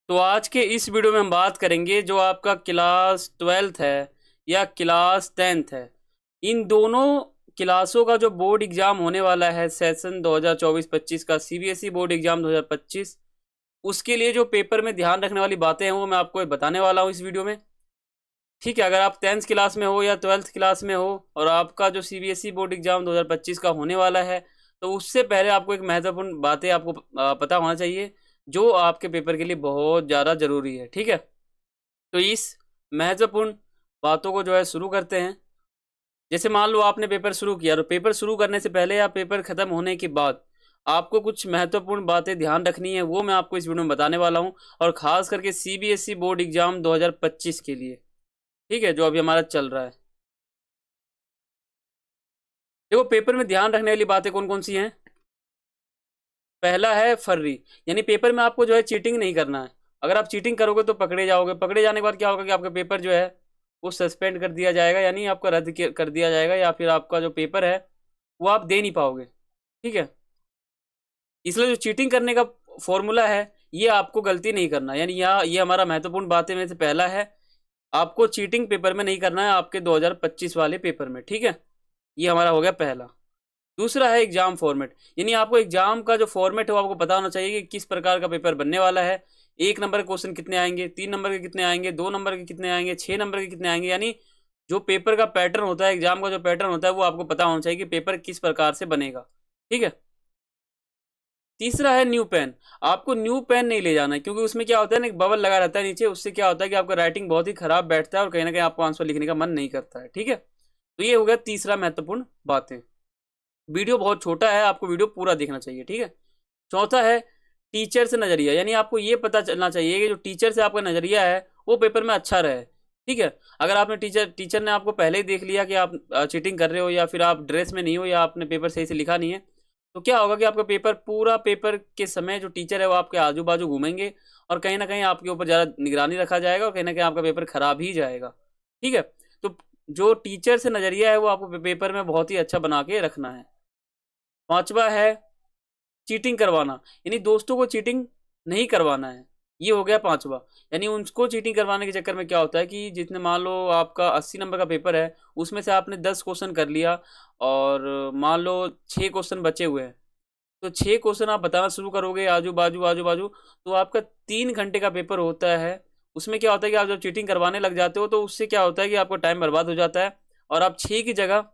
तो आज के इस वीडियो में हम बात करेंगे जो आपका क्लास 12th है या क्लास 10th है, इन दोनों क्लासों का जो बोर्ड एग्ज़ाम होने वाला है सेशन 2024-25 का सीबीएसई बोर्ड एग्ज़ाम 2025, उसके लिए जो पेपर में ध्यान रखने वाली बातें हैं वो मैं आपको बताने वाला हूँ इस वीडियो में। ठीक है, अगर आप 10th क्लास में हो या 12th क्लास में हो और आपका जो सीबीएसई बोर्ड एग्ज़ाम 2025 का होने वाला है, तो उससे पहले आपको एक महत्वपूर्ण बातें आपको पता होना चाहिए जो आपके पेपर के लिए बहुत ज़्यादा ज़रूरी है। ठीक है, तो इस महत्वपूर्ण बातों को जो है शुरू करते हैं। जैसे मान लो आपने पेपर शुरू किया, तो पेपर शुरू करने से पहले या पेपर ख़त्म होने के बाद आपको कुछ महत्वपूर्ण बातें ध्यान रखनी है, वो मैं आपको इस वीडियो में बताने वाला हूँ, और ख़ास करके सीबीएसई बोर्ड एग्ज़ाम 2025 के लिए। ठीक है, जो अभी हमारा चल रहा है। देखो, पेपर में ध्यान रखने वाली बातें कौन कौन सी हैं। पहला है फर्री, यानी पेपर में आपको जो है चीटिंग नहीं करना है। अगर आप चीटिंग करोगे तो पकड़े जाओगे। पकड़े जाने के बाद क्या होगा कि आपका पेपर जो है वो सस्पेंड कर दिया जाएगा, यानी आपका रद्द कर दिया जाएगा, या फिर आपका जो पेपर है वो आप दे नहीं पाओगे। ठीक है, इसलिए जो चीटिंग करने का फॉर्मूला है ये आपको गलती नहीं करना, यानी यहाँ ये हमारा महत्वपूर्ण बातें में से पहला है, आपको चीटिंग पेपर में नहीं करना है आपके 2025 वाले पेपर में। ठीक है, ये हमारा हो गया पहला। दूसरा है एग्जाम फॉर्मेट, यानी आपको एग्जाम का जो फॉर्मेट है वो आपको पता होना चाहिए कि किस प्रकार का पेपर बनने वाला है। 1 नंबर के क्वेश्चन कितने आएंगे, 3 नंबर के कितने आएंगे, 2 नंबर के कितने आएंगे, 6 नंबर के कितने आएंगे, यानी जो पेपर का पैटर्न होता है, एग्जाम का जो पैटर्न होता है वो आपको पता होना चाहिए कि पेपर किस प्रकार से बनेगा। ठीक है, तीसरा है न्यू पेन। आपको न्यू पेन नहीं ले जाना है, क्योंकि उसमें क्या होता है ना, एक बबल लगा रहता है नीचे, उससे क्या होता है कि आपका राइटिंग बहुत ही खराब बैठता है और कहीं ना कहीं आपको आंसर लिखने का मन नहीं करता है। ठीक है, तो ये हो गया तीसरा महत्वपूर्ण बातें। वीडियो बहुत छोटा है, आपको वीडियो पूरा देखना चाहिए। ठीक है, चौथा है टीचर से नज़रिया, यानी आपको ये पता चलना चाहिए कि जो टीचर से आपका नज़रिया है वो पेपर में अच्छा रहे। ठीक है, अगर आपने टीचर ने आपको पहले ही देख लिया कि आप चीटिंग कर रहे हो, या फिर आप ड्रेस में नहीं हो, या आपने पेपर सही से लिखा नहीं है, तो क्या होगा कि आपका पेपर, पूरा पेपर के समय जो टीचर है वो आपके आजू बाजू घूमेंगे और कहीं ना कहीं आपके ऊपर ज़्यादा निगरानी रखा जाएगा और कहीं ना कहीं आपका पेपर खराब ही जाएगा। ठीक है, तो जो टीचर से नज़रिया है वो आपको पेपर में बहुत ही अच्छा बना के रखना है। पांचवा है चीटिंग करवाना, यानी दोस्तों को चीटिंग नहीं करवाना है। ये हो गया पांचवा, यानी उनको चीटिंग करवाने के चक्कर में क्या होता है कि जितने, मान लो आपका 80 नंबर का पेपर है, उसमें से आपने 10 क्वेश्चन कर लिया और मान लो 6 क्वेश्चन बचे हुए हैं, तो 6 क्वेश्चन आप बताना शुरू करोगे आजू बाजू आजू बाजू, तो आपका 3 घंटे का पेपर होता है। उसमें क्या होता है कि आप जब चीटिंग करवाने लग जाते हो तो उससे क्या होता है कि आपका टाइम बर्बाद हो जाता है और आप 6 की जगह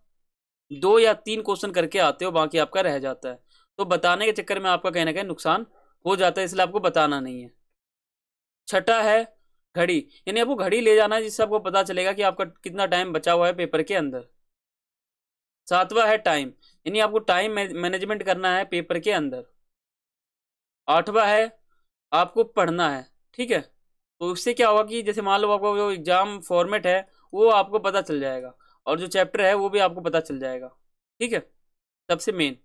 2 या 3 क्वेश्चन करके आते हो, बाकी आपका रह जाता है। तो बताने के चक्कर में आपका कहीं ना कहीं नुकसान हो जाता है, इसलिए आपको बताना नहीं है। छठा है घड़ी, यानी आपको घड़ी ले जाना है जिससे आपको पता चलेगा कि आपका कितना टाइम बचा हुआ है पेपर के अंदर। सातवां है टाइम, यानी आपको टाइम मैनेजमेंट करना है पेपर के अंदर। आठवां है आपको पढ़ना है। ठीक है, तो उससे क्या होगा कि जैसे मान लो आपको जो एग्जाम फॉर्मेट है वो आपको पता चल जाएगा, और जो चैप्टर है वो भी आपको पता चल जाएगा। ठीक है, सबसे मेन।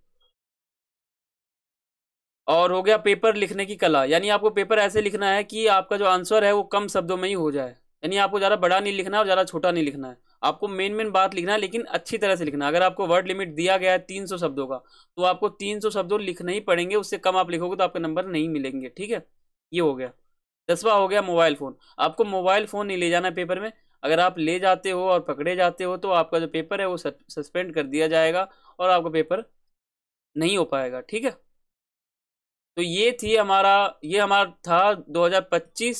और हो गया पेपर लिखने की कला, यानी आपको पेपर ऐसे लिखना है कि आपका जो आंसर है वो कम शब्दों में ही हो जाए, यानी आपको ज़्यादा बड़ा नहीं लिखना है और ज़्यादा छोटा नहीं लिखना है। आपको मेन मेन बात लिखना है, लेकिन अच्छी तरह से लिखना है। अगर आपको वर्ड लिमिट दिया गया है 300 शब्दों का, तो आपको 300 शब्दों लिखने ही पड़ेंगे, उससे कम आप लिखोगे तो आपके नंबर नहीं मिलेंगे। ठीक है, ये हो गया। 10वां हो गया मोबाइल फ़ोन। आपको मोबाइल फ़ोन नहीं ले जाना है पेपर में। अगर आप ले जाते हो और पकड़े जाते हो तो आपका जो पेपर है वो सस्पेंड कर दिया जाएगा और आपका पेपर नहीं हो पाएगा। ठीक है, तो ये हमारा था 2025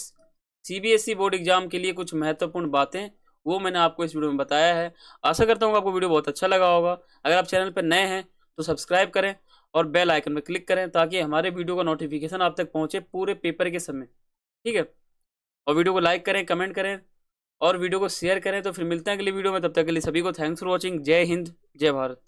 सीबीएसई बोर्ड एग्जाम के लिए कुछ महत्वपूर्ण बातें, वो मैंने आपको इस वीडियो में बताया है। आशा करता हूँ आपको वीडियो बहुत अच्छा लगा होगा। अगर आप चैनल पर नए हैं तो सब्सक्राइब करें और बेल आइकन पर क्लिक करें, ताकि हमारे वीडियो का नोटिफिकेशन आप तक पहुँचे पूरे पेपर के समय। ठीक है, और वीडियो को लाइक करें, कमेंट करें और वीडियो को शेयर करें। तो फिर मिलते हैं अगली वीडियो में, तब तक के लिए सभी को थैंक्स फॉर वॉचिंग। जय हिंद, जय भारत।